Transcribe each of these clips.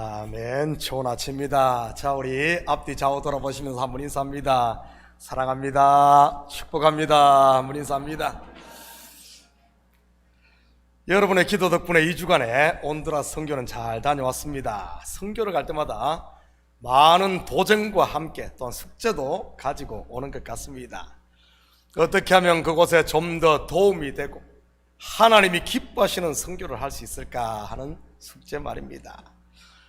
아멘. 좋은 아침입니다. 자, 우리 앞뒤 좌우 돌아보시면서 한번 인사합니다. 사랑합니다. 축복합니다. 한번 인사합니다. 여러분의 기도 덕분에 2주간에 온두라스 선교는 잘 다녀왔습니다. 선교를 갈 때마다 많은 도전과 함께 또한 숙제도 가지고 오는 것 같습니다. 어떻게 하면 그곳에 좀 더 도움이 되고 하나님이 기뻐하시는 선교를 할 수 있을까 하는 숙제 말입니다.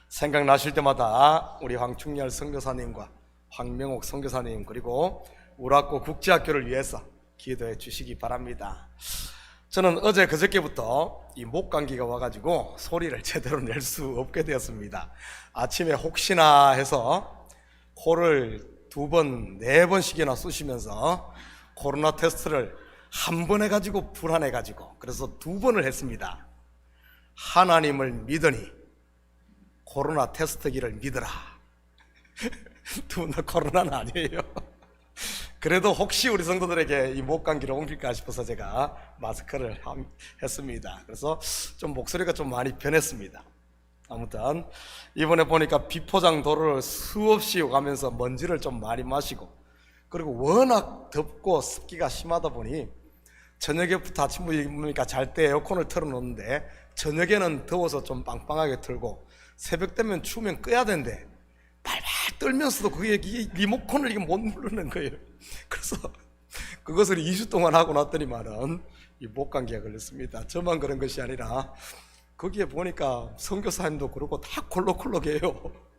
생각나실 때마다 우리 황충렬 선교사님과 황명옥 선교사님 그리고 우라코 국제학교를 위해서 기도해 주시기 바랍니다. 저는 어제 그저께부터 이 목감기가 와가지고 소리를 제대로 낼 수 없게 되었습니다. 아침에 혹시나 해서 코를 2번, 4번씩이나 쑤시면서 코로나 테스트를 한 번 해가지고 불안해가지고 그래서 2번을 했습니다. 하나님을 믿으니 코로나 테스트기를 믿으라. 2분 다 코로나는 아니에요. 그래도 혹시 우리 성도들에게 이 목감기를 옮길까 싶어서 제가 마스크를 했습니다. 그래서 좀 목소리가 좀 많이 변했습니다. 아무튼 이번에 보니까 비포장 도로를 수없이 가면서 먼지를 좀 많이 마시고 그리고 워낙 덥고 습기가 심하다 보니 저녁에부터 아침부터 잘 때 에어컨을 틀어놓는데 저녁에는 더워서 좀 빵빵하게 틀고 새벽 되면 추우면 끄야 되는데 발발 떨면서도 그게 리모컨을 이게 못 누르는 거예요. 그래서 그것을 2주 동안 하고 났더니만은 이 목감기가 걸렸습니다. 저만 그런 것이 아니라 거기에 보니까 선교사님도 그러고 다 콜록콜록해요.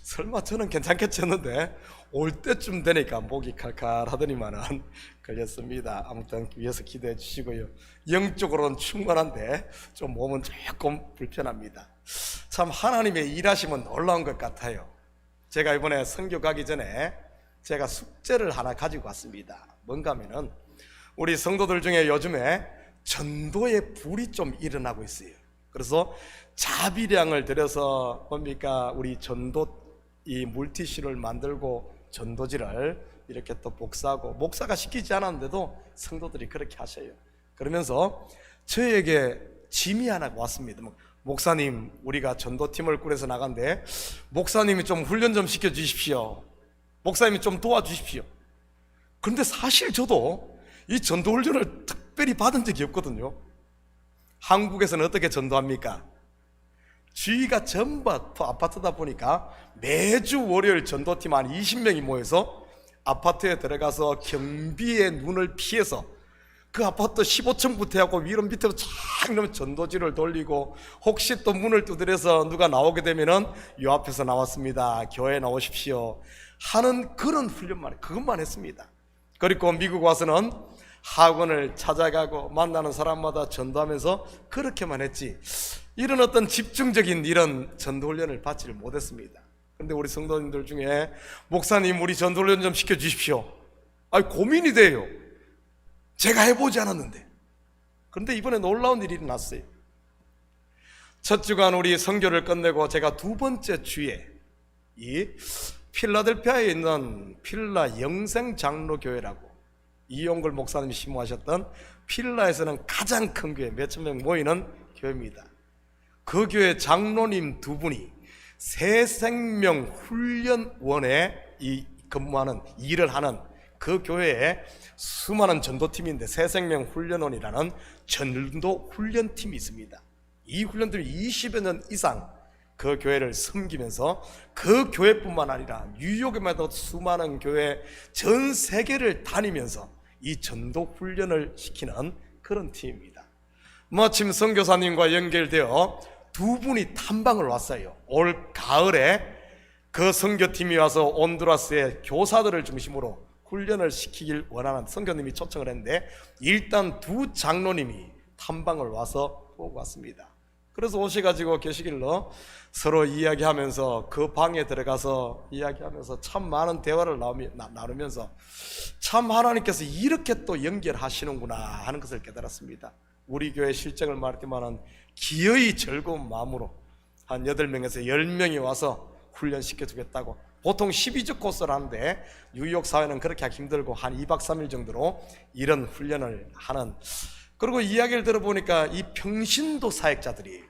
설마 저는 괜찮겠지 했는데 올 때쯤 되니까 목이 칼칼하더니만은 걸렸습니다. 아무튼 위에서 기도해 주시고요. 영적으로는 충만한데 좀 몸은 조금 불편합니다. 참 하나님의 일하심은 놀라운 것 같아요. 제가 이번에 선교 가기 전에 제가 숙제를 하나 가지고 왔습니다. 뭔가 하면은 우리 성도들 중에 요즘에 전도의 불이 좀 일어나고 있어요. 그래서 자비량을 들여서 뭡니까 우리 전도 이 물티슈를 만들고 전도지를 이렇게 또 복사하고 목사가 시키지 않았는데도 성도들이 그렇게 하셔요. 그러면서 저에게 짐이 하나 왔습니다. 목사님 우리가 전도팀을 꾸려서 나간데 목사님이 좀 훈련 좀 시켜주십시오. 목사님이 좀 도와주십시오. 그런데 사실 저도 이 전도 훈련을 특별히 받은 적이 없거든요. 한국에서는 어떻게 전도합니까? 주위가 전부 아파트다 보니까 매주 월요일 전도팀 한 20명이 모여서 아파트에 들어가서 경비의 눈을 피해서 그 아파트 15층부터 하고 위로 밑으로 쫙 넣으면 전도지를 돌리고 혹시 또 문을 두드려서 누가 나오게 되면은 요 앞에서 나왔습니다. 교회 나오십시오 하는 그런 훈련만 그것만 했습니다. 그리고 미국 와서는 학원을 찾아가고 만나는 사람마다 전도하면서 그렇게만 했지 이런 어떤 집중적인 이런 전도훈련을 받지를 못했습니다. 그런데 우리 성도님들 중에 목사님 우리 전도훈련 좀 시켜주십시오. 고민이 돼요. 제가 해보지 않았는데. 그런데 이번에 놀라운 일이 일어났어요. 첫 주간 우리 선교를 끝내고 제가 2번째 주에 이 필라델피아에 있는 필라 영생장로교회라고 이용걸 목사님이 심호하셨던 필라에서는 가장 큰 교회 몇천 명 모이는 교회입니다. 그 교회 장로님 2분이 새생명 훈련원에 근무하는 일을 하는 그 교회에 수많은 전도팀인데 새생명 훈련원이라는 전도 훈련팀이 있습니다. 이 훈련팀이 20여 년 이상 그 교회를 섬기면서 그 교회뿐만 아니라 뉴욕에마다 수많은 교회 전 세계를 다니면서 이 전도 훈련을 시키는 그런 팀입니다. 마침 선교사님과 연결되어 2분이 탐방을 왔어요. 올 가을에 그 선교팀이 와서 온두라스의 교사들을 중심으로 훈련을 시키길 원하는 선교님이 초청을 했는데 일단 2 장로님이 탐방을 와서 보고 왔습니다. 그래서 오셔가지고 계시길로 서로 이야기하면서 그 방에 들어가서 이야기하면서 참 많은 대화를 나누면서 참 하나님께서 이렇게 또 연결하시는구나 하는 것을 깨달았습니다. 우리 교회 실정을 말할 때만은 기어이 즐거운 마음으로 한 8명에서 10명이 와서 훈련시켜 주겠다고. 보통 12주 코스를 하는데 뉴욕 사회는 그렇게 하기 힘들고 한 2박 3일 정도로 이런 훈련을 하는. 그리고 이야기를 들어보니까 이 평신도 사역자들이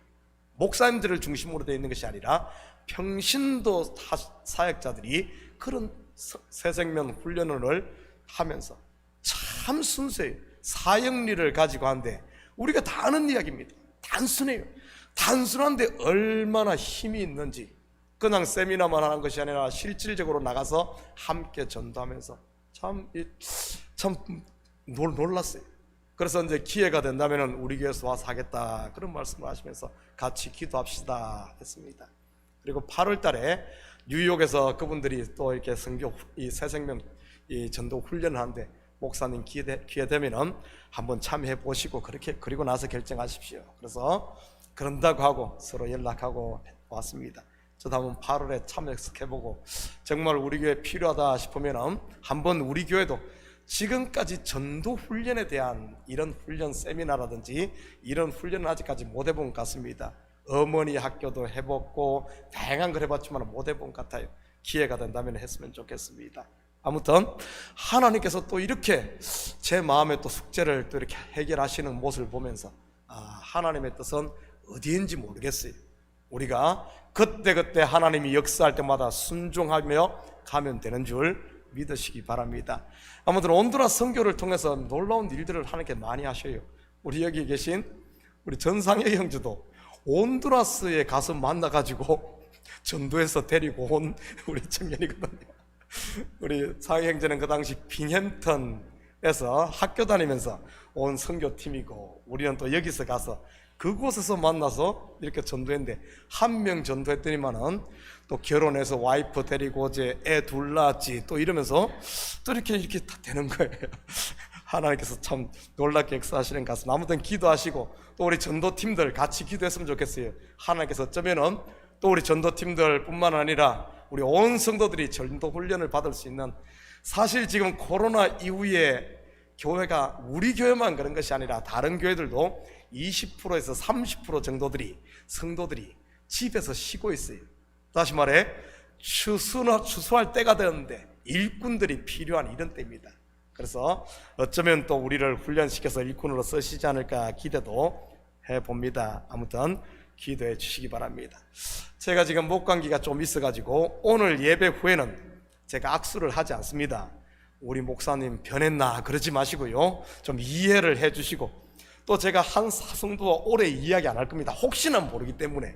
목사님들을 중심으로 되어 있는 것이 아니라 평신도 사역자들이 그런 새생명 훈련을 하면서 참 순수해요. 사역리를 가지고 하는데 우리가 다 아는 이야기입니다. 단순해요. 단순한데 얼마나 힘이 있는지, 그냥 세미나만 하는 것이 아니라 실질적으로 나가서 함께 전도하면서 참 놀랐어요. 그래서 이제 기회가 된다면 우리 교회에서 와서 하겠다 그런 말씀을 하시면서 같이 기도합시다 했습니다. 그리고 8월 달에 뉴욕에서 그분들이 또 이렇게 선교 이 새생명 이 전도 훈련을 하는데 목사님 기회 되면은 한번 참여해 보시고 그리고 나서 결정하십시오. 그래서 그런다고 하고 서로 연락하고 왔습니다. 저도 한번 8월에 참여해보고 정말 우리 교회 필요하다 싶으면은 한번 우리 교회도 지금까지 전도 훈련에 대한 이런 훈련 세미나라든지 이런 훈련은 아직까지 못 해본 것 같습니다. 어머니 학교도 해봤고 다양한 걸 해봤지만 못 해본 것 같아요. 기회가 된다면 했으면 좋겠습니다. 아무튼 하나님께서 또 이렇게 제 마음의 또 숙제를 또 이렇게 해결하시는 모습을 보면서 하나님의 뜻은 어디인지 모르겠어요. 우리가 그때그때 하나님이 역사할 때마다 순종하며 가면 되는 줄 믿으시기 바랍니다. 아무튼 온두라스 선교를 통해서 놀라운 일들을 하나님께 많이 하셔요. 우리 여기 계신 우리 전상혁 형제도 온두라스에 가서 만나가지고 전도해서 데리고 온 우리 청년이거든요. 우리 상혁 형제는 그 당시 빙햄턴에서 학교 다니면서 온 선교팀이고, 우리는 또 여기서 가서 그곳에서 만나서 이렇게 전도했는데, 한 명 전도했더니만은 또 결혼해서 와이프 데리고 이제 애 둘 낳았지 또 이러면서 또 이렇게 다 되는 거예요. 하나님께서 참 놀랍게 역사하시는 것 같습니다. 아무튼 기도하시고 또 우리 전도팀들 같이 기도했으면 좋겠어요. 하나님께서 어쩌면은 또 우리 전도팀들 뿐만 아니라 우리 온 성도들이 전도 훈련을 받을 수 있는, 사실 지금 코로나 이후에 교회가 우리 교회만 그런 것이 아니라 다른 교회들도 20%에서 30% 정도들이 성도들이 집에서 쉬고 있어요. 다시 말해 추수할 때가 되었는데 일꾼들이 필요한 이런 때입니다. 그래서 어쩌면 또 우리를 훈련시켜서 일꾼으로 쓰시지 않을까 기대도 해봅니다. 아무튼 기도해 주시기 바랍니다. 제가 지금 목감기가 좀 있어가지고 오늘 예배 후에는 제가 악수를 하지 않습니다. 우리 목사님 변했나 그러지 마시고요, 좀 이해를 해 주시고, 또 제가 한 사성도와 오래 이야기 안 할 겁니다. 혹시나 모르기 때문에.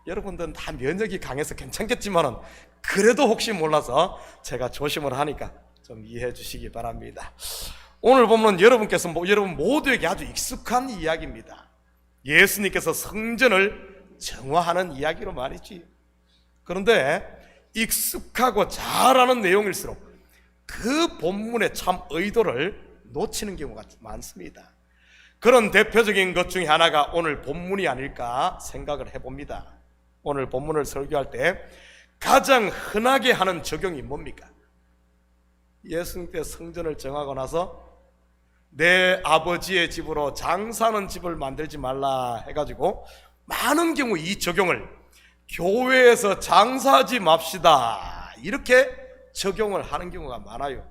여러분들은 다 면역이 강해서 괜찮겠지만은 그래도 혹시 몰라서 제가 조심을 하니까 좀 이해해 주시기 바랍니다. 오늘 보면 여러분 모두에게 아주 익숙한 이야기입니다. 예수님께서 성전을 정화하는 이야기로 말이지. 그런데 익숙하고 잘 아는 내용일수록 그 본문의 참 의도를 놓치는 경우가 많습니다. 그런 대표적인 것 중에 하나가 오늘 본문이 아닐까 생각을 해봅니다. 오늘 본문을 설교할 때 가장 흔하게 하는 적용이 뭡니까? 예수님께 성전을 정하고 나서 내 아버지의 집으로 장사하는 집을 만들지 말라 해가지고 많은 경우 이 적용을 교회에서 장사하지 맙시다 이렇게 적용을 하는 경우가 많아요.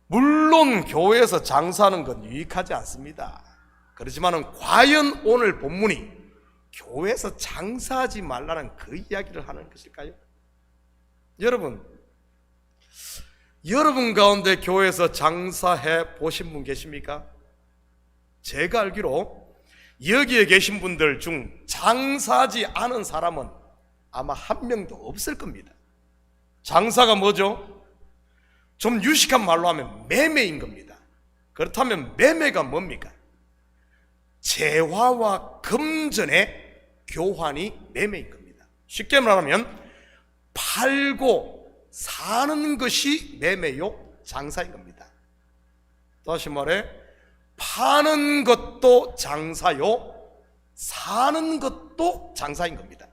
물론 교회에서 장사하는 건 유익하지 않습니다. 그렇지만 과연 오늘 본문이 교회에서 장사하지 말라는 그 이야기를 하는 것일까요? 여러분 가운데 교회에서 장사해 보신 분 계십니까? 제가 알기로 여기에 계신 분들 중 장사하지 않은 사람은 아마 한 명도 없을 겁니다. 장사가 뭐죠? 좀 유식한 말로 하면 매매인 겁니다. 그렇다면 매매가 뭡니까? 재화와 금전의 교환이 매매인 겁니다. 쉽게 말하면 팔고 사는 것이 매매요 장사인 겁니다. 다시 말해 파는 것도 장사요 사는 것도 장사인 겁니다.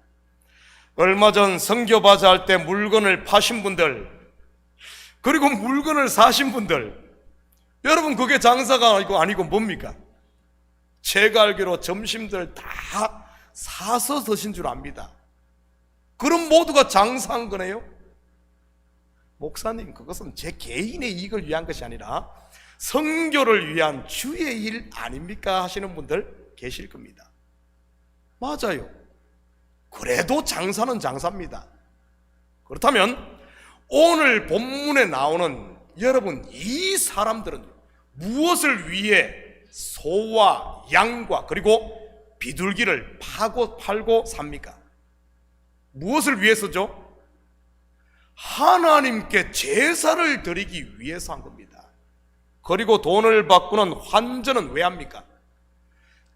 얼마 전 선교바자 할 때 물건을 파신 분들, 그리고 물건을 사신 분들, 여러분 그게 장사가 아니고 뭡니까? 제가 알기로 점심들 다 사서 드신 줄 압니다. 그럼 모두가 장사한 거네요? 목사님 그것은 제 개인의 이익을 위한 것이 아니라 선교를 위한 주의 일 아닙니까? 하시는 분들 계실 겁니다. 맞아요. 그래도 장사는 장사입니다. 그렇다면 오늘 본문에 나오는 여러분 이 사람들은 무엇을 위해 소와 양과 그리고 비둘기를 팔고 삽니까? 무엇을 위해서죠? 하나님께 제사를 드리기 위해서 한 겁니다. 그리고 돈을 바꾸는 환전은 왜 합니까?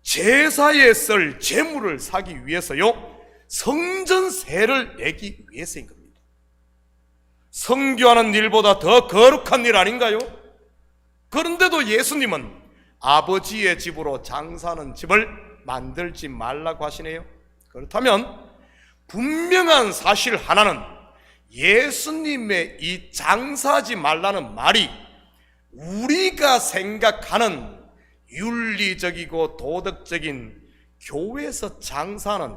제사에 쓸 재물을 사기 위해서요, 성전세를 내기 위해서인 겁니다. 성교하는 일보다 더 거룩한 일 아닌가요? 그런데도 예수님은 아버지의 집으로 장사하는 집을 만들지 말라고 하시네요. 그렇다면 분명한 사실 하나는 예수님의 이 장사하지 말라는 말이 우리가 생각하는 윤리적이고 도덕적인 교회에서 장사하는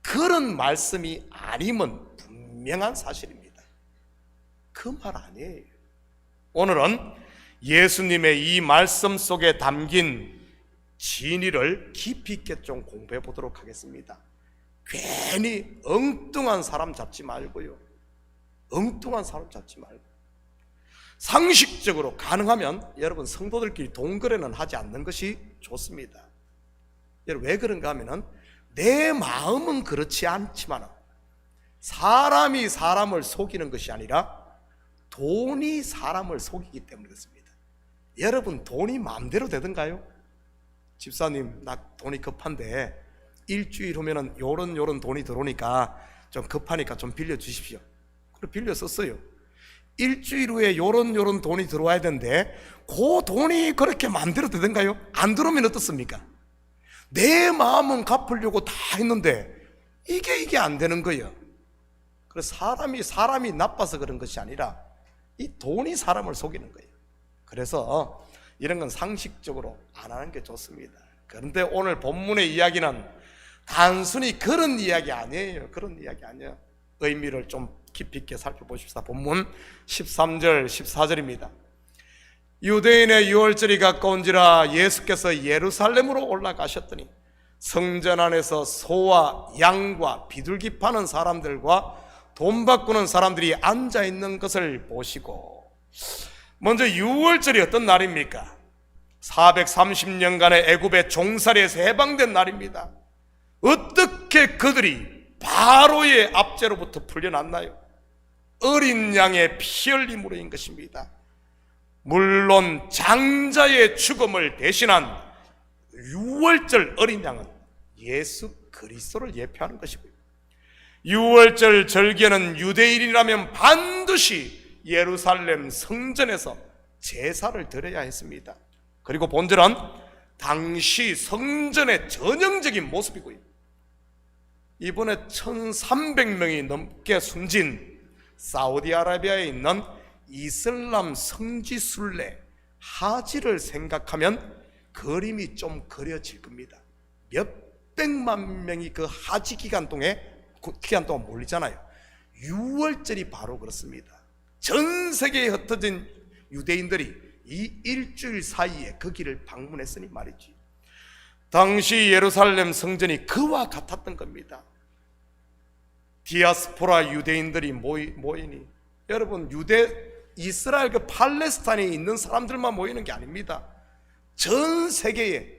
그런 말씀이 아니면 분명한 사실입니다. 그 말 아니에요. 오늘은 예수님의 이 말씀 속에 담긴 진리를 깊이 있게 좀 공부해 보도록 하겠습니다. 괜히 엉뚱한 사람 잡지 말고요, 엉뚱한 사람 잡지 말고 상식적으로 가능하면 여러분 성도들끼리 돈거래는 하지 않는 것이 좋습니다. 여러분 왜 그런가 하면은 내 마음은 그렇지 않지만 사람이 사람을 속이는 것이 아니라 돈이 사람을 속이기 때문에 그렇습니다. 여러분 돈이 마음대로 되던가요? 집사님 나 돈이 급한데 일주일 후면은 요런 돈이 들어오니까 좀 급하니까 좀 빌려주십시오. 그래 빌려 썼어요. 일주일 후에 요런 돈이 들어와야 되는데 그 돈이 그렇게 마음대로 되던가요? 안 들어오면 어떻습니까? 내 마음은 갚으려고 다 했는데 이게 안 되는 거예요. 그래서 사람이 나빠서 그런 것이 아니라 이 돈이 사람을 속이는 거예요. 그래서 이런 건 상식적으로 안 하는 게 좋습니다. 그런데 오늘 본문의 이야기는 단순히 그런 이야기 아니에요. 그런 이야기 아니에요. 의미를 좀 깊이 있게 살펴보십시다. 본문 13절 14절입니다. 유대인의 유월절이 가까운지라 예수께서 예루살렘으로 올라가셨더니 성전 안에서 소와 양과 비둘기 파는 사람들과 돈 바꾸는 사람들이 앉아있는 것을 보시고, 먼저 유월절이 어떤 날입니까? 430년간의 애굽의 종살이에서 해방된 날입니다. 어떻게 그들이 바로의 압제로부터 풀려났나요? 어린 양의 피 흘림으로인 것입니다. 물론 장자의 죽음을 대신한 유월절 어린 양은 예수 그리스도를 예표하는 것이고요, 유월절 절기에는 유대인이라면 반드시 예루살렘 성전에서 제사를 드려야 했습니다. 그리고 본절은 당시 성전의 전형적인 모습이고요, 이번에 1300명이 넘게 숨진 사우디아라비아에 있는 이슬람 성지 순례 하지를 생각하면 그림이 좀 그려질 겁니다. 몇백만 명이 그 하지 기간 동안 몰리잖아요. 6월절이 바로 그렇습니다. 전 세계에 흩어진 유대인들이 이 일주일 사이에 그 길을 방문했으니 말이지. 당시 예루살렘 성전이 그와 같았던 겁니다. 디아스포라 유대인들이 모이니, 여러분 이스라엘 그 팔레스타인에 있는 사람들만 모이는 게 아닙니다. 전 세계에,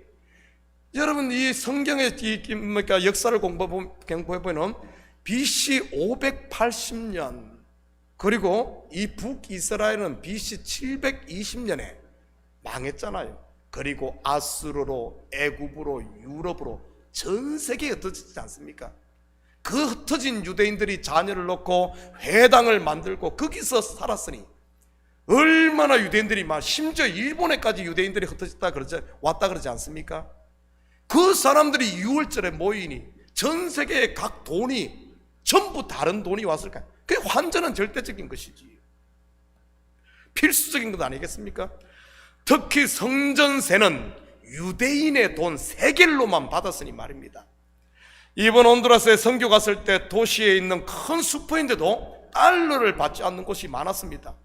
여러분 이 성경의 역사를 공부해보면 BC 580년, 그리고 이 북이스라엘은 BC 720년에 망했잖아요. 그리고 아수르로, 애굽으로, 유럽으로 전 세계에 흩어지지 않습니까? 그 흩어진 유대인들이 자녀를 놓고 회당을 만들고 거기서 살았으니 얼마나 유대인들이 심지어 일본에까지 유대인들이 왔다 그러지 않습니까? 그 사람들이 6월절에 모이니 전 세계의 각 돈이 전부 다른 돈이 왔을까요? 그게 환전은 절대적인 것이지, 필수적인 것 아니겠습니까? 특히 성전세는 유대인의 돈 세겔로만 받았으니 말입니다. 이번 혼두라스에 선교 갔을 때 도시에 있는 큰 슈퍼인데도 달러를 받지 않는 곳이 많았습니다.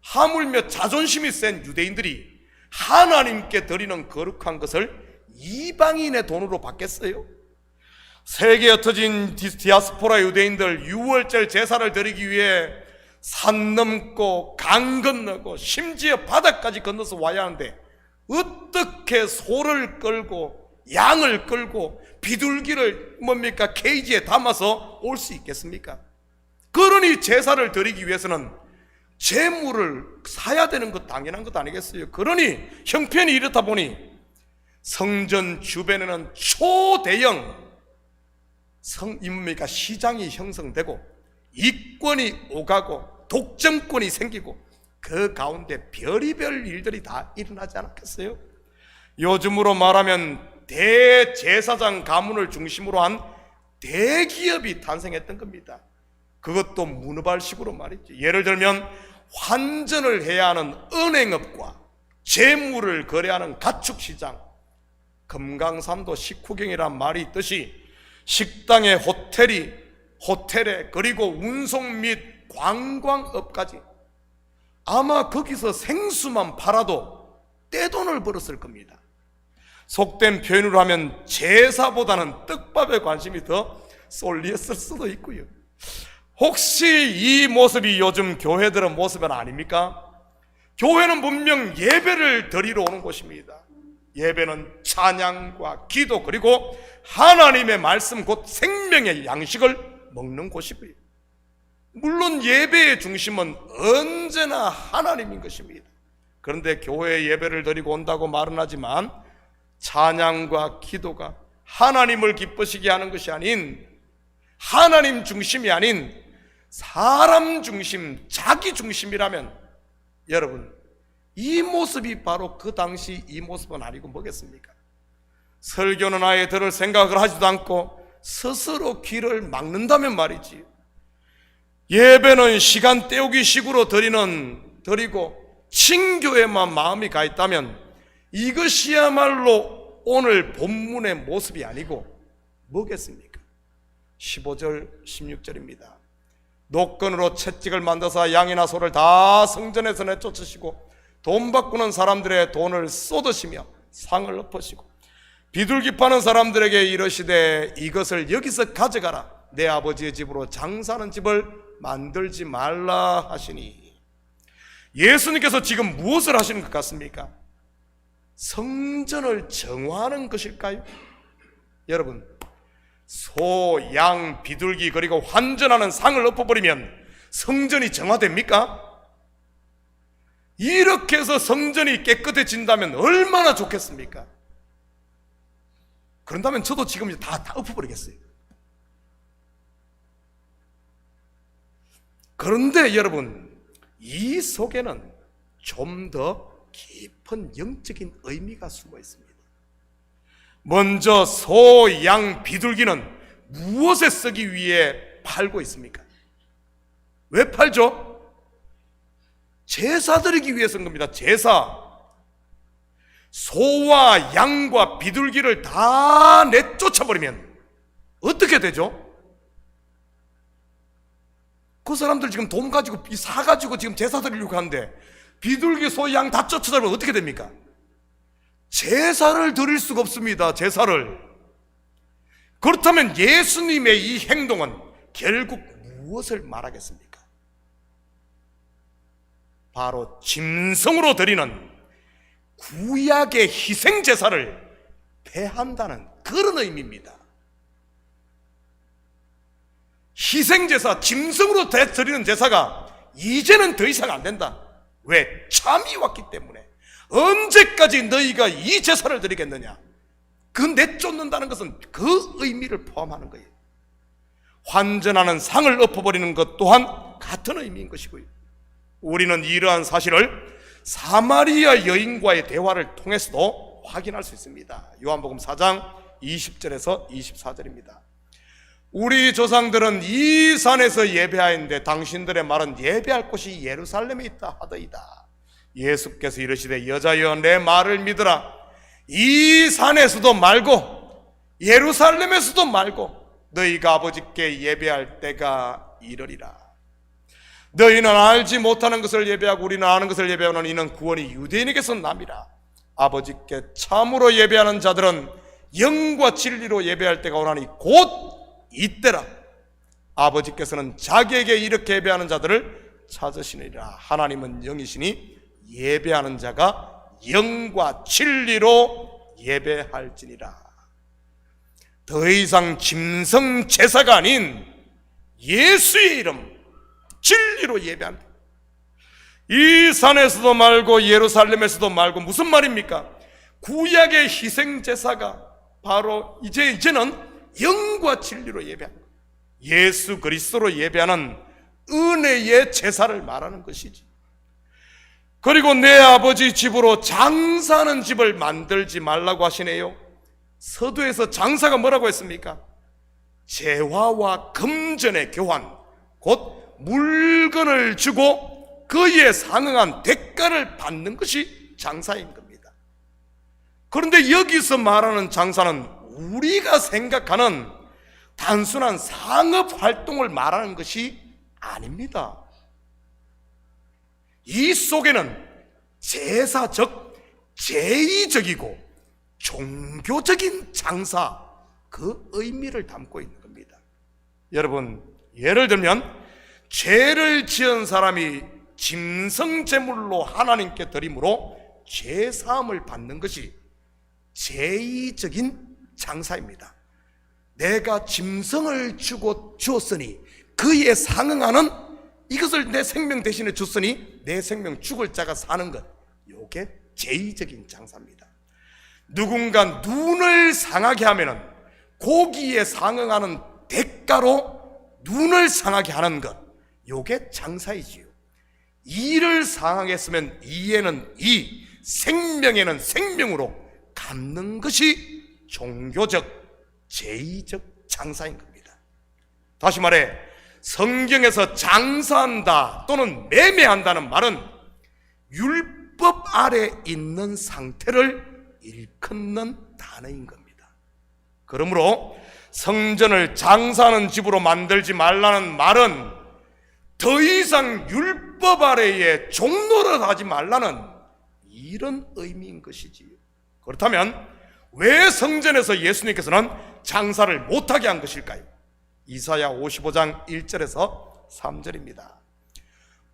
하물며 자존심이 센 유대인들이 하나님께 드리는 거룩한 것을 이방인의 돈으로 받겠어요? 세계에 흩어진 디아스포라 유대인들 6월절 제사를 드리기 위해 산 넘고 강 건너고 심지어 바다까지 건너서 와야 하는데 어떻게 소를 끌고 양을 끌고 비둘기를 케이지에 담아서 올 수 있겠습니까? 그러니 제사를 드리기 위해서는 재물을 사야 되는 것 당연한 것 아니겠어요? 그러니 형편이 이렇다 보니 성전 주변에는 초대형 시장이 형성되고 이권이 오가고 독점권이 생기고 그 가운데 별의별 일들이 다 일어나지 않았겠어요? 요즘으로 말하면 대제사장 가문을 중심으로 한 대기업이 탄생했던 겁니다. 그것도 문어발식으로 말이죠. 예를 들면 환전을 해야 하는 은행업과 재물을 거래하는 가축시장, 금강산도 식후경이란 말이 있듯이 식당에 호텔에 그리고 운송 및 관광업까지 아마 거기서 생수만 팔아도 떼돈을 벌었을 겁니다. 속된 표현으로 하면 제사보다는 떡밥에 관심이 더 쏠렸을 수도 있고요. 혹시 이 모습이 요즘 교회들의 모습은 아닙니까? 교회는 분명 예배를 드리러 오는 곳입니다. 예배는 찬양과 기도 그리고 하나님의 말씀 곧 생명의 양식을 먹는 곳이고요. 물론 예배의 중심은 언제나 하나님인 것입니다. 그런데 교회에 예배를 드리고 온다고 말은 하지만 찬양과 기도가 하나님을 기쁘시게 하는 것이 아닌 하나님 중심이 아닌 사람 중심, 자기 중심이라면 여러분 이 모습이 바로 그 당시 이 모습은 아니고 뭐겠습니까? 설교는 아예 들을 생각을 하지도 않고 스스로 귀를 막는다면 말이지. 예배는 시간 때우기 식으로 드리고 친교에만 마음이 가 있다면 이것이야말로 오늘 본문의 모습이 아니고 뭐겠습니까? 15절 16절입니다. 노건으로 채찍을 만들어서 양이나 소를 다 성전에서 내쫓으시고 돈 바꾸는 사람들의 돈을 쏟으시며 상을 엎으시고 비둘기 파는 사람들에게 이르시되 이것을 여기서 가져가라. 내 아버지의 집으로 장사하는 집을 만들지 말라 하시니. 예수님께서 지금 무엇을 하시는 것 같습니까? 성전을 정화하는 것일까요? 여러분, 소, 양, 비둘기 그리고 환전하는 상을 엎어버리면 성전이 정화됩니까? 이렇게 해서 성전이 깨끗해진다면 얼마나 좋겠습니까? 그런다면 저도 지금 다 엎어버리겠어요. 그런데 여러분, 이 속에는 좀 더 깊은 영적인 의미가 숨어 있습니다. 먼저 소, 양, 비둘기는 무엇에 쓰기 위해 팔고 있습니까? 왜 팔죠? 제사 드리기 위해 쓴 겁니다. 제사. 소와 양과 비둘기를 다 내쫓아버리면 어떻게 되죠? 그 사람들 지금 돈 가지고 사가지고 지금 제사 드리려고 하는데 비둘기, 소, 양 다 쫓아다니면 어떻게 됩니까? 제사를 드릴 수가 없습니다. 제사를. 그렇다면 예수님의 이 행동은 결국 무엇을 말하겠습니까? 바로 짐승으로 드리는 구약의 희생제사를 폐한다는 그런 의미입니다. 희생제사, 짐승으로 드리는 제사가 이제는 더 이상 안 된다. 왜? 참이 왔기 때문에. 언제까지 너희가 이 제사를 드리겠느냐? 그 내쫓는다는 것은 그 의미를 포함하는 거예요. 환전하는 상을 엎어버리는 것 또한 같은 의미인 것이고요. 우리는 이러한 사실을 사마리아 여인과의 대화를 통해서도 확인할 수 있습니다. 요한복음 4장 20절에서 24절입니다. 우리 조상들은 이 산에서 예배하였는데 당신들의 말은 예배할 곳이 예루살렘에 있다 하더이다. 예수께서 이르시되 여자여 내 말을 믿으라. 이 산에서도 말고 예루살렘에서도 말고 너희가 아버지께 예배할 때가 이르리라. 너희는 알지 못하는 것을 예배하고 우리는 아는 것을 예배하는 이는 구원이 유대인에게서 남이라. 아버지께 참으로 예배하는 자들은 영과 진리로 예배할 때가 오나니 곧 이때라. 아버지께서는 자기에게 이렇게 예배하는 자들을 찾으시느니라. 하나님은 영이시니 예배하는 자가 영과 진리로 예배할지니라. 더 이상 짐승 제사가 아닌 예수의 이름 진리로 예배한다. 이 산에서도 말고 예루살렘에서도 말고 무슨 말입니까? 구약의 희생 제사가 바로 이제는 영과 진리로 예배한다. 예수 그리스도로 예배하는 은혜의 제사를 말하는 것이지. 그리고 내 아버지 집으로 장사하는 집을 만들지 말라고 하시네요. 서두에서 장사가 뭐라고 했습니까? 재화와 금전의 교환, 곧 물건을 주고 그에 상응한 대가를 받는 것이 장사인 겁니다. 그런데 여기서 말하는 장사는 우리가 생각하는 단순한 상업 활동을 말하는 것이 아닙니다. 이 속에는 제사적, 제의적이고 종교적인 장사, 그 의미를 담고 있는 겁니다. 여러분, 예를 들면 죄를 지은 사람이 짐승 제물로 하나님께 드림으로 죄 사함을 받는 것이 제의적인 장사입니다. 내가 짐승을 주었으니 그에 상응하는 이것을 내 생명 대신에 줬으니 내 생명 죽을 자가 사는 것, 이게 제의적인 장사입니다. 누군가 눈을 상하게 하면은 고기에 상응하는 대가로 눈을 상하게 하는 것, 이게 장사이지요. 이를 상하게 했으면 이에는 이, 생명에는 생명으로 갚는 것이 종교적, 제의적 장사인 겁니다. 다시 말해 성경에서 장사한다 또는 매매한다는 말은 율법 아래 있는 상태를 일컫는 단어인 겁니다. 그러므로 성전을 장사하는 집으로 만들지 말라는 말은 더 이상 율법 아래에 종노릇 하지 말라는 이런 의미인 것이지요. 그렇다면 왜 성전에서 예수님께서는 장사를 못하게 한 것일까요? 이사야 55장 1절에서 3절입니다.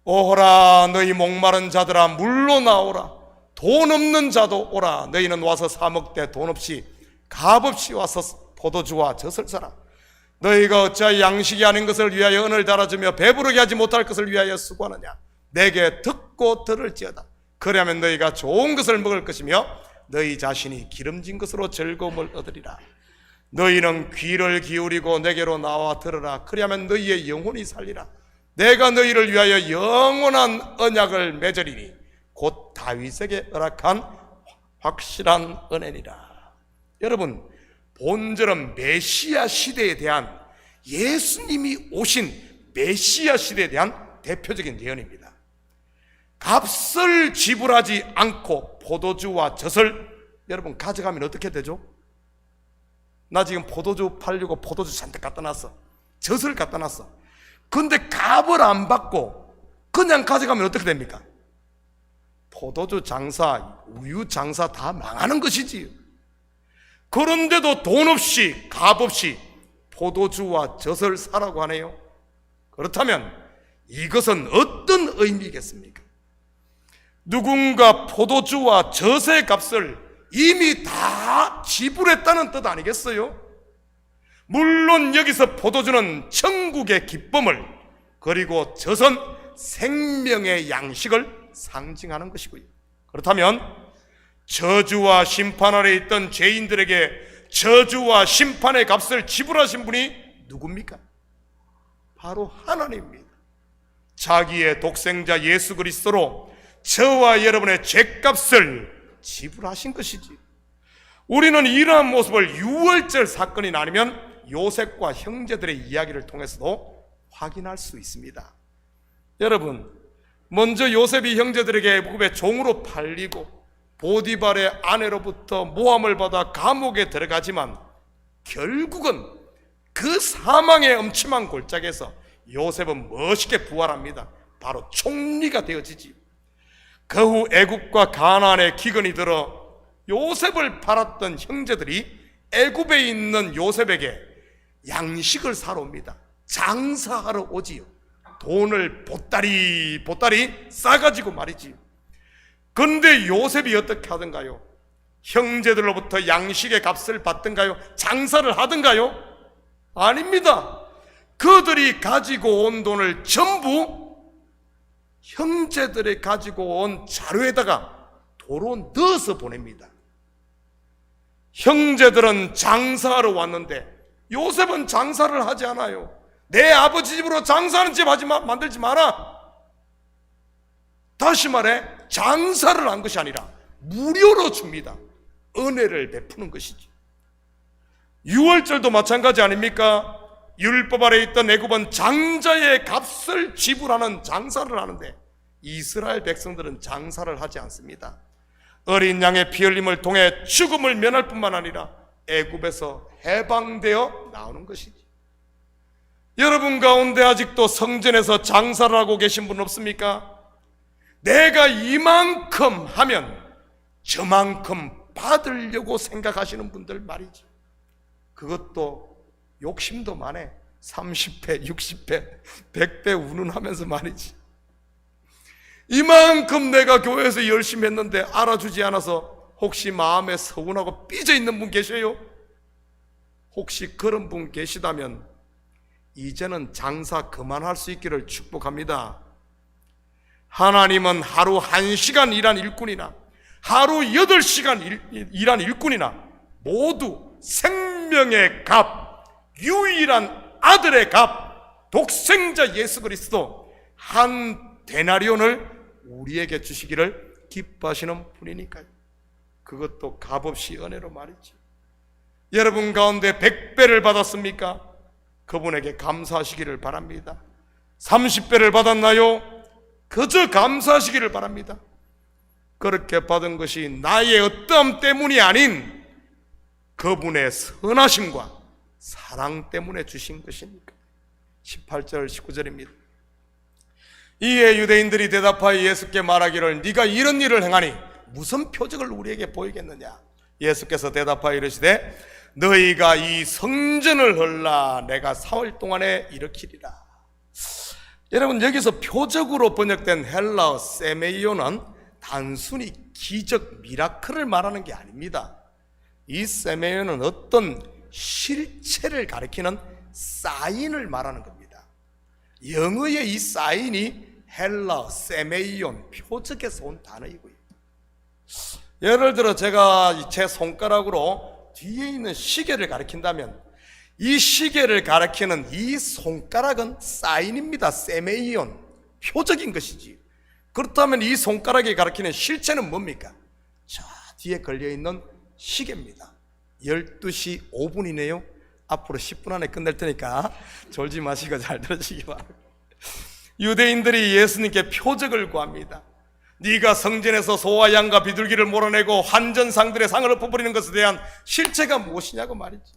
오호라 너희 목마른 자들아 물로 나오라. 돈 없는 자도 오라. 너희는 와서 사 먹되 돈 없이 값없이 와서 포도주와 젖을 사라. 너희가 어찌하여 양식이 아닌 것을 위하여 은을 달아주며 배부르게 하지 못할 것을 위하여 수고하느냐. 내게 듣고 들을지어다. 그러면 너희가 좋은 것을 먹을 것이며 너희 자신이 기름진 것으로 즐거움을 얻으리라. 너희는 귀를 기울이고 내게로 나와 들으라. 그리하면 너희의 영혼이 살리라. 내가 너희를 위하여 영원한 언약을 맺으리니 곧 다윗에게 허락한 확실한 은혜니라. 여러분, 본절은 메시아 시대에 대한, 예수님이 오신 메시아 시대에 대한 대표적인 예언입니다. 값을 지불하지 않고 포도주와 젖을 여러분 가져가면 어떻게 되죠? 나 지금 포도주 팔려고 포도주 잔뜩 갖다 놨어. 젖을 갖다 놨어. 근데 값을 안 받고 그냥 가져가면 어떻게 됩니까? 포도주 장사, 우유 장사 다 망하는 것이지요. 그런데도 돈 없이 값 없이 포도주와 젖을 사라고 하네요. 그렇다면 이것은 어떤 의미겠습니까? 누군가 포도주와 젖의 값을 이미 다 지불했다는 뜻 아니겠어요? 물론 여기서 포도주는 천국의 기쁨을, 그리고 젖은 생명의 양식을 상징하는 것이고요. 그렇다면 저주와 심판 아래 있던 죄인들에게 저주와 심판의 값을 지불하신 분이 누굽니까? 바로 하나님입니다. 자기의 독생자 예수 그리스도로 저와 여러분의 죄값을 지불하신 것이지. 우리는 이러한 모습을 유월절 사건이 아니면 요셉과 형제들의 이야기를 통해서도 확인할 수 있습니다. 여러분, 먼저 요셉이 형제들에게 애굽의 종으로 팔리고 보디발의 아내로부터 모함을 받아 감옥에 들어가지만 결국은 그 사망의 엄침한 골짜기에서 요셉은 멋있게 부활합니다. 바로 총리가 되어지지. 그 후 애굽과 가나안의 기근이 들어 요셉을 팔았던 형제들이 애굽에 있는 요셉에게 양식을 사러 옵니다. 장사하러 오지요. 돈을 보따리 싸가지고 말이지요. 그런데 요셉이 어떻게 하던가요? 형제들로부터 양식의 값을 받던가요? 장사를 하던가요? 아닙니다. 그들이 가지고 온 돈을 전부 형제들이 가지고 온 자루에다가 도로 넣어서 보냅니다. 형제들은 장사하러 왔는데 요셉은 장사를 하지 않아요. 내 아버지 집으로 장사하는 집 만들지 마라. 다시 말해 장사를 한 것이 아니라 무료로 줍니다. 은혜를 베푸는 것이지. 유월절도 마찬가지 아닙니까? 율법 아래 있던 애굽은 장자의 값을 지불하는 장사를 하는데 이스라엘 백성들은 장사를 하지 않습니다. 어린 양의 피 흘림을 통해 죽음을 면할 뿐만 아니라 애굽에서 해방되어 나오는 것이지. 여러분 가운데 아직도 성전에서 장사를 하고 계신 분 없습니까? 내가 이만큼 하면 저만큼 받으려고 생각하시는 분들 말이지. 그것도 욕심도 많아. 30배, 60배, 100배 운운하면서 말이지. 이만큼 내가 교회에서 열심히 했는데 알아주지 않아서 혹시 마음에 서운하고 삐져 있는 분 계세요? 혹시 그런 분 계시다면 이제는 장사 그만할 수 있기를 축복합니다. 하나님은 하루 1시간 일한 일꾼이나 하루 8시간 일한 일꾼이나 모두 생명의 값, 유일한 아들의 값, 독생자 예수 그리스도 한 데나리온을 우리에게 주시기를 기뻐하시는 분이니까요. 그것도 값없이 은혜로 말이죠. 여러분 가운데 100배를 받았습니까? 그분에게 감사하시기를 바랍니다. 30배를 받았나요? 그저 감사하시기를 바랍니다. 그렇게 받은 것이 나의 어떠함 때문이 아닌 그분의 선하심과 사랑 때문에 주신 것이니까. 18절 19절입니다. 이에 유대인들이 대답하여 예수께 말하기를 네가 이런 일을 행하니 무슨 표적을 우리에게 보이겠느냐? 예수께서 대답하여 이르시되 너희가 이 성전을 헐라 내가 사흘 동안에 일으키리라. 여러분 여기서 표적으로 번역된 헬라어 세메이오는 단순히 기적 미라클을 말하는 게 아닙니다. 이 세메이오는 어떤 실체를 가리키는 사인을 말하는 겁니다. 영어의 이 사인이 헬라어 세메이온 표적에서 온 단어이고요. 예를 들어 제가 제 손가락으로 뒤에 있는 시계를 가리킨다면 이 시계를 가리키는 이 손가락은 사인입니다. 세메이온, 표적인 것이지. 그렇다면 이 손가락이 가리키는 실체는 뭡니까? 저 뒤에 걸려있는 시계입니다. 12시 5분이네요 앞으로 10분 안에 끝낼 테니까 졸지 마시고 잘 들으시기 바랍니다. 유대인들이 예수님께 표적을 구합니다. 네가 성전에서 소와 양과 비둘기를 몰아내고 환전상들의 상을 엎어버리는 것에 대한 실체가 무엇이냐고 말이지.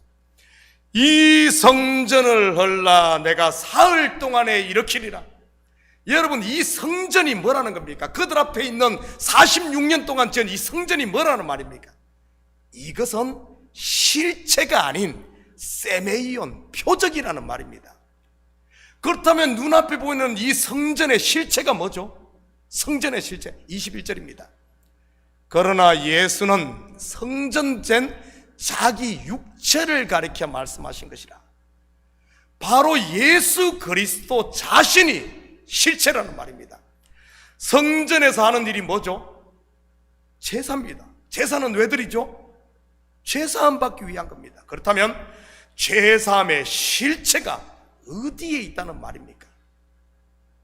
이 성전을 헐라 내가 사흘 동안에 일으키리라. 여러분 이 성전이 뭐라는 겁니까? 그들 앞에 있는 46년 동안 지은 이 성전이 뭐라는 말입니까? 이것은 실체가 아닌 세메이온, 표적이라는 말입니다. 그렇다면 눈앞에 보이는 이 성전의 실체가 뭐죠? 성전의 실체 21절입니다. 그러나 예수는 성전된 자기 육체를 가리켜 말씀하신 것이라. 바로 예수 그리스도 자신이 실체라는 말입니다. 성전에서 하는 일이 뭐죠? 제사입니다. 제사는 왜 드리죠? 죄사함 받기 위한 겁니다. 그렇다면 죄사함의 실체가 어디에 있다는 말입니까?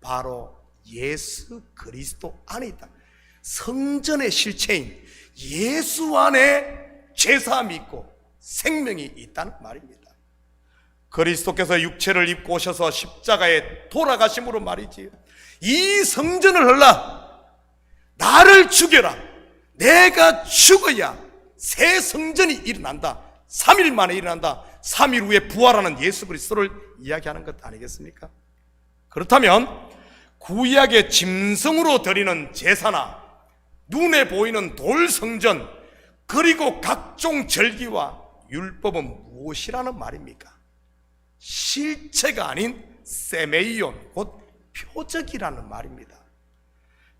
바로 예수 그리스도 안에 있다. 성전의 실체인 예수 안에 죄사함이 있고 생명이 있다는 말입니다. 그리스도께서 육체를 입고 오셔서 십자가에 돌아가심으로 말이지. 이 성전을 헐라 나를 죽여라. 내가 죽어야 새 성전이 일어난다. 3일 만에 일어난다. 3일 후에 부활하는 예수 그리스도를 이야기하는 것 아니겠습니까? 그렇다면 구약의 짐승으로 드리는 제사나 눈에 보이는 돌 성전 그리고 각종 절기와 율법은 무엇이라는 말입니까? 실체가 아닌 세메이온, 곧 표적이라는 말입니다.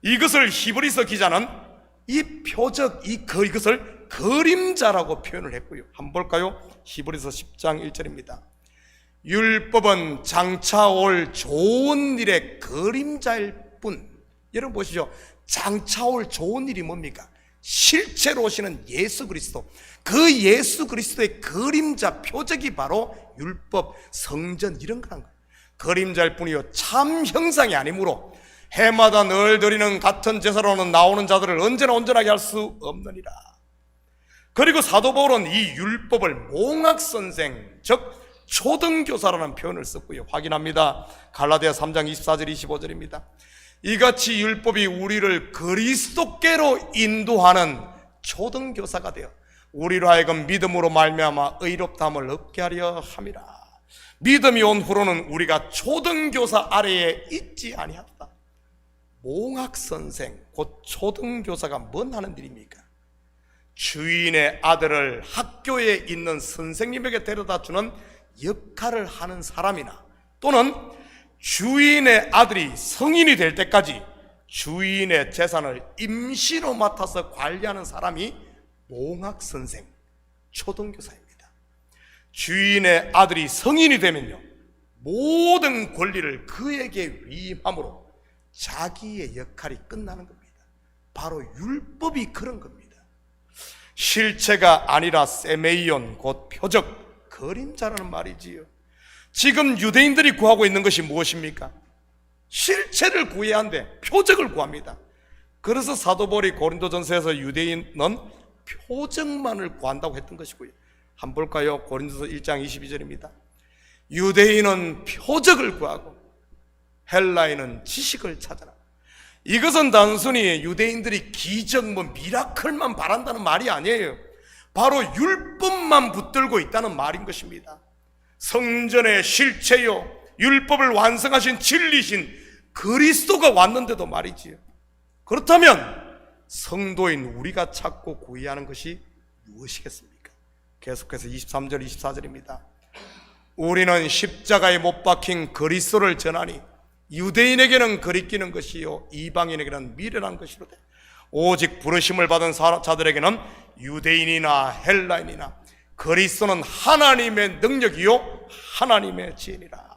이것을 히브리서 기자는 이 표적, 이것을 그림자라고 표현을 했고요. 한번 볼까요? 히브리서 10장 1절입니다. 율법은 장차 올 좋은 일의 그림자일 뿐. 여러분 보시죠. 장차 올 좋은 일이 뭡니까? 실제로 오시는 예수 그리스도, 그 예수 그리스도의 그림자, 표적이 바로 율법, 성전 이런 거란 거예요. 그림자일 뿐이요 참 형상이 아니므로 해마다 늘 드리는 같은 제사로는 나오는 자들을 언제나 온전하게 할 수 없느니라. 그리고 사도 바울은 이 율법을 몽학선생, 즉 초등교사라는 표현을 썼고요. 확인합니다. 갈라디아 3장 24절 25절입니다. 이같이 율법이 우리를 그리스도께로 인도하는 초등교사가 되어 우리로 하여금 믿음으로 말미암아 의롭다함을 얻게 하려 함이라. 믿음이 온 후로는 우리가 초등교사 아래에 있지 아니하다. 몽학선생, 곧 초등교사가 뭔 하는 일입니까? 주인의 아들을 학교에 있는 선생님에게 데려다 주는 역할을 하는 사람이나, 또는 주인의 아들이 성인이 될 때까지 주인의 재산을 임시로 맡아서 관리하는 사람이 몽학선생, 초등교사입니다. 주인의 아들이 성인이 되면요 모든 권리를 그에게 위임함으로 자기의 역할이 끝나는 겁니다. 바로 율법이 그런 겁니다. 실체가 아니라 세메이온, 곧 표적, 그림자라는 말이지요. 지금 유대인들이 구하고 있는 것이 무엇입니까? 실체를 구해야 하는데 표적을 구합니다. 그래서 사도 바울이 고린도전서에서 유대인은 표적만을 구한다고 했던 것이고요. 한번 볼까요? 고린도서 1장 22절입니다. 유대인은 표적을 구하고 헬라인은 지식을 찾아라. 이것은 단순히 유대인들이 기적, 미라클만 바란다는 말이 아니에요. 바로 율법만 붙들고 있다는 말인 것입니다. 성전의 실체요, 율법을 완성하신 진리신 그리스도가 왔는데도 말이지요. 그렇다면 성도인 우리가 찾고 구해야 하는 것이 무엇이겠습니까? 계속해서 23절 24절입니다. 우리는 십자가에 못 박힌 그리스도를 전하니 유대인에게는 거리끼는 것이요 이방인에게는 미련한 것이로되 오직 부르심을 받은 자들에게는 유대인이나 헬라인이나 그리스도는 하나님의 능력이요 하나님의 지혜니라.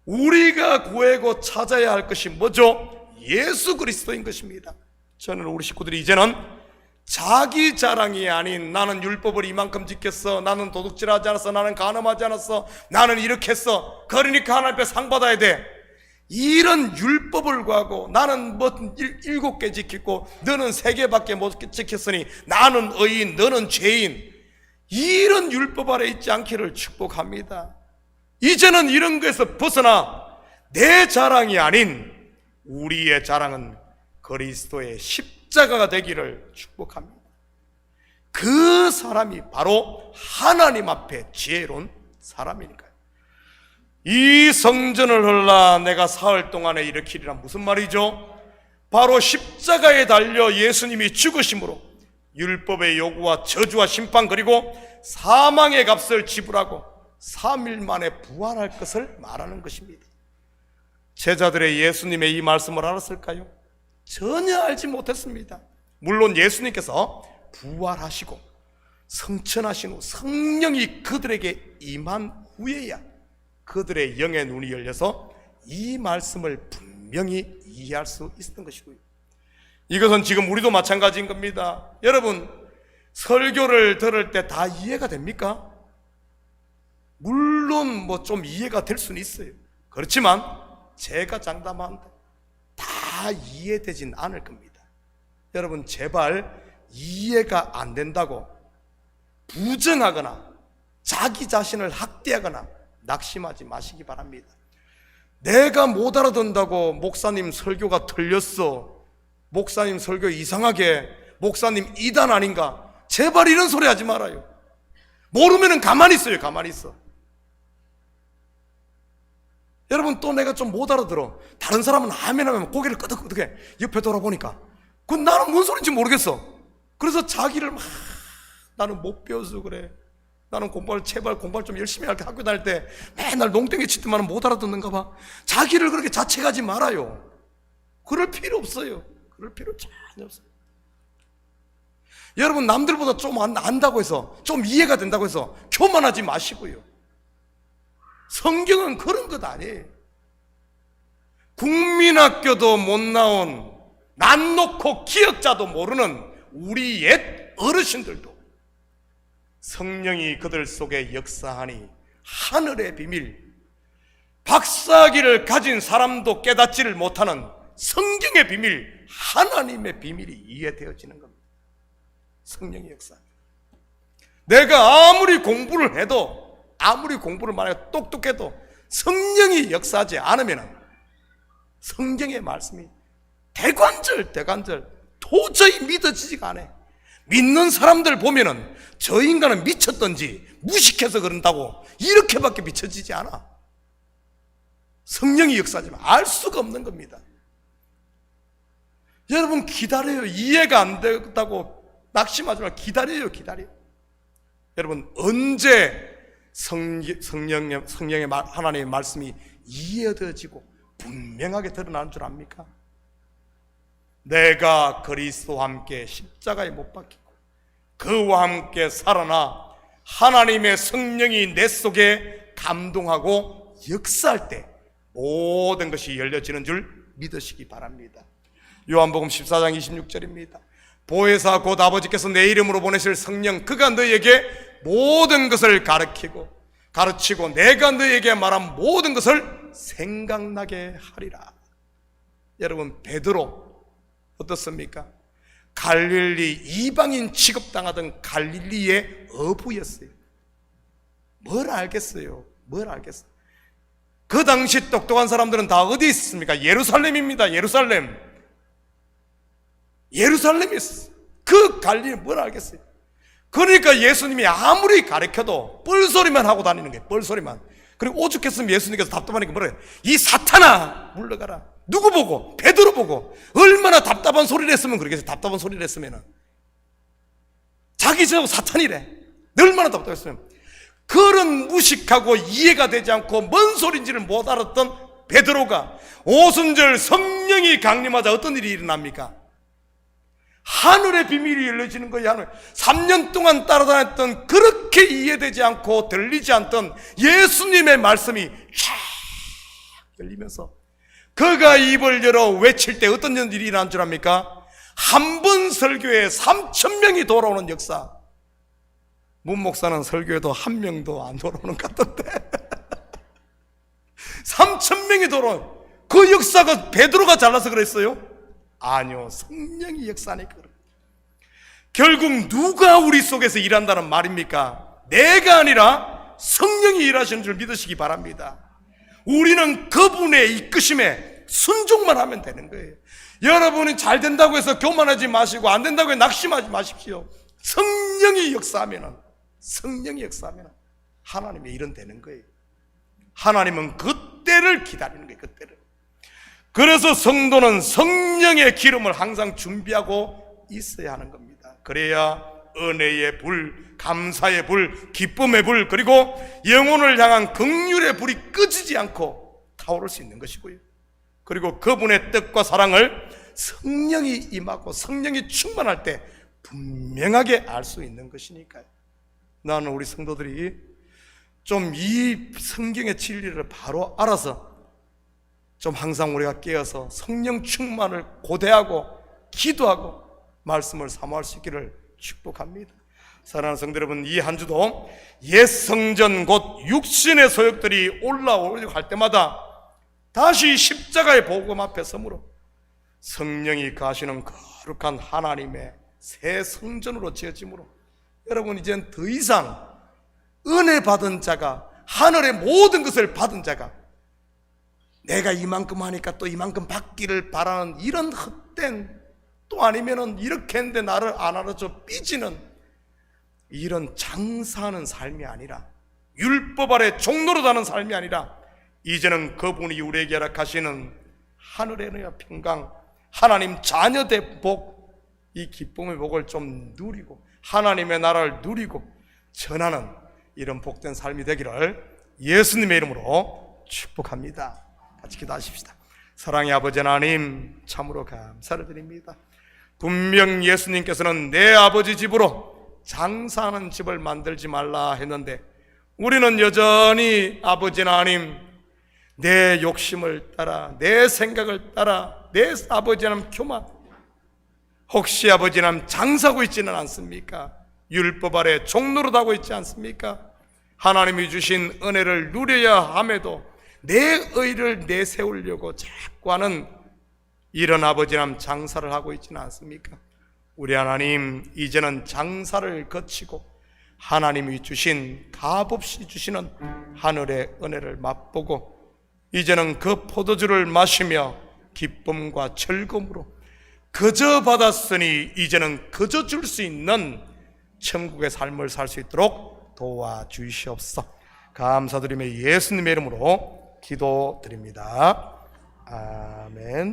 우리가 구하고 찾아야 할 것이 뭐죠? 예수 그리스도인 것입니다. 저는 우리 식구들이 이제는 자기 자랑이 아닌 나는 율법을 이만큼 지켰어, 나는 도둑질하지 않았어, 나는 간음하지 않았어, 나는 이렇게 했어, 그러니까 하나님 앞에 상 받아야 돼, 이런 율법을 구하고 나는 7개 지키고 너는 3개밖에 못 지켰으니 나는 의인 너는 죄인, 이런 율법 아래 있지 않기를 축복합니다. 이제는 이런 것에서 벗어나 내 자랑이 아닌 우리의 자랑은 그리스도의 십자가가 되기를 축복합니다. 그 사람이 바로 하나님 앞에 지혜로운 사람이니까요. 이 성전을 헐라 내가 사흘 동안에 일으키리라. 무슨 말이죠? 바로 십자가에 달려 예수님이 죽으심으로 율법의 요구와 저주와 심판 그리고 사망의 값을 지불하고 3일 만에 부활할 것을 말하는 것입니다. 제자들의 예수님의 이 말씀을 알았을까요? 전혀 알지 못했습니다. 물론 예수님께서 부활하시고 성천하신 후 성령이 그들에게 임한 후에야 그들의 영의 눈이 열려서 이 말씀을 분명히 이해할 수 있었던 것이고요. 이것은 지금 우리도 마찬가지인 겁니다. 여러분, 설교를 들을 때 다 이해가 됩니까? 물론 좀 이해가 될 수는 있어요. 그렇지만 제가 장담한다, 다 이해되진 않을 겁니다. 여러분, 제발 이해가 안 된다고 부정하거나 자기 자신을 학대하거나 낙심하지 마시기 바랍니다. 내가 못 알아듣는다고 목사님 설교가 틀렸어, 목사님 설교 이상하게, 목사님 이단 아닌가, 제발 이런 소리 하지 말아요. 모르면은 가만히 있어요. 가만히 있어. 여러분, 또 내가 좀 못 알아들어, 다른 사람은 아멘 하면 고개를 끄덕끄덕해. 옆에 돌아보니까 그건 나는 뭔 소리인지 모르겠어. 그래서 자기를 막 나는 못 배워서 그래. 나는 제발 공부를 좀 열심히 할게. 학교 다닐 때 맨날 농땡이 치더만 못 알아듣는가 봐. 자기를 그렇게 자책하지 말아요. 그럴 필요 없어요. 그럴 필요 전혀 없어요. 여러분, 남들보다 좀 안다고 해서, 좀 이해가 된다고 해서 교만하지 마시고요. 성경은 그런 것 아니에요. 국민학교도 못 나온 난 놓고 기억자도 모르는 우리 옛 어르신들도 성령이 그들 속에 역사하니 하늘의 비밀, 박사학위를 가진 사람도 깨닫지를 못하는 성경의 비밀, 하나님의 비밀이 이해되어지는 겁니다. 성령의 역사. 내가 아무리 공부를 해도, 아무리 공부를 만약에 똑똑해도 성령이 역사하지 않으면 성경의 말씀이 대관절 도저히 믿어지지가 않아요. 믿는 사람들 보면은 저 인간은 미쳤던지 무식해서 그런다고 이렇게밖에 비춰지지 않아. 성령이 역사하지만 알 수가 없는 겁니다. 여러분, 기다려요. 이해가 안 된다고 낙심하지 말고 기다려요. 여러분, 언제 성령의 하나님의 말씀이 이해되어지고 분명하게 드러나는 줄 압니까? 내가 그리스도와 함께 십자가에 못 박히고 그와 함께 살아나 하나님의 성령이 내 속에 감동하고 역사할 때 모든 것이 열려지는 줄 믿으시기 바랍니다. 요한복음 14장 26절입니다. 보혜사 곧 아버지께서 내 이름으로 보내실 성령, 그가 너희에게 모든 것을 가르치고 내가 너희에게 말한 모든 것을 생각나게 하리라. 여러분, 베드로 어떻습니까? 갈릴리 이방인 취급당하던 갈릴리의 어부였어요. 뭘 알겠어요? 그 당시 똑똑한 사람들은 다 어디 있습니까? 예루살렘입니다. 예루살렘이었어요. 그 갈릴리 뭘 알겠어요? 그러니까 예수님이 아무리 가르쳐도 뻘소리만 하고 다니는 거예요. 뻘소리만. 그리고 오죽했으면 예수님께서 답답하니까 뭐래요? 이 사탄아 물러가라. 누구 보고? 베드로 보고. 얼마나 답답한 소리를 했으면 그러겠어요. 답답한 소리를 했으면 자기 저 사탄이래. 얼마나 답답했으면. 그런 무식하고 이해가 되지 않고 뭔 소리인지를 못 알았던 베드로가 오순절 성령이 강림하자 어떤 일이 일어납니까? 하늘의 비밀이 열려지는 거예요. 3년 동안 따라다녔던, 그렇게 이해되지 않고 들리지 않던 예수님의 말씀이 쫙 열리면서 그가 입을 열어 외칠 때 어떤 일이 일어난 줄 압니까? 한 번 설교에 3,000명이 돌아오는 역사. 문 목사는 설교에도 한 명도 안 돌아오는 것 같던데 3,000명이 돌아온 그 역사가 베드로가 잘나서 그랬어요? 아니요, 성령이 역사하니까. 결국 누가 우리 속에서 일한다는 말입니까? 내가 아니라 성령이 일하시는 줄 믿으시기 바랍니다. 우리는 그분의 이끄심에 순종만 하면 되는 거예요. 여러분이 잘 된다고 해서 교만하지 마시고 안 된다고 해서 낙심하지 마십시오. 성령이 역사하면 하나님의 일은 되는 거예요. 하나님은 그때를 기다리는 거예요. 그때를. 그래서 성도는 성령의 기름을 항상 준비하고 있어야 하는 겁니다. 그래야 은혜의 불, 감사의 불, 기쁨의 불, 그리고 영혼을 향한 긍휼의 불이 꺼지지 않고 타오를 수 있는 것이고요. 그리고 그분의 뜻과 사랑을 성령이 임하고 성령이 충만할 때 분명하게 알 수 있는 것이니까요. 나는 우리 성도들이 좀 이 성경의 진리를 바로 알아서 좀 항상 우리가 깨어서 성령 충만을 고대하고 기도하고 말씀을 사모할 수 있기를 축복합니다. 사랑하는 성도 여러분, 이 한 주도 옛 성전 곧 육신의 소욕들이 올라오려고 할 때마다 다시 십자가의 복음 앞에 서므로 성령이 가시는 거룩한 하나님의 새 성전으로 지어지므로 여러분, 이젠 더 이상 은혜 받은 자가, 하늘의 모든 것을 받은 자가 내가 이만큼 하니까 또 이만큼 받기를 바라는 이런 헛된, 또 아니면은 이렇게 했는데 나를 안 알아줘 삐지는 이런 장사하는 삶이 아니라, 율법 아래 종로로 사는 삶이 아니라 이제는 그분이 우리에게 허락하시는 하늘의 은혜와 평강, 하나님 자녀된 복, 이 기쁨의 복을 좀 누리고 하나님의 나라를 누리고 전하는 이런 복된 삶이 되기를 예수님의 이름으로 축복합니다. 같이 기도하십시다. 사랑의 아버지 하나님, 참으로 감사를 드립니다. 분명 예수님께서는 내 아버지 집으로 장사하는 집을 만들지 말라 했는데 우리는 여전히 아버지 하나님, 내 욕심을 따라, 내 생각을 따라, 내 아버지 하나님 교만, 혹시 아버지 하나님 장사하고 있지는 않습니까? 율법 아래 종노릇하고 있지 않습니까? 하나님이 주신 은혜를 누려야 함에도 내 의를 내세우려고 자꾸 하는 이런 아버지 하나님 장사를 하고 있지는 않습니까? 우리 하나님, 이제는 장사를 거치고 하나님이 주신 값없이 주시는 하늘의 은혜를 맛보고 이제는 그 포도주를 마시며 기쁨과 즐거움으로 그저 받았으니 이제는 그저 줄 수 있는 천국의 삶을 살 수 있도록 도와주시옵소서. 감사드리며 예수님의 이름으로 기도드립니다.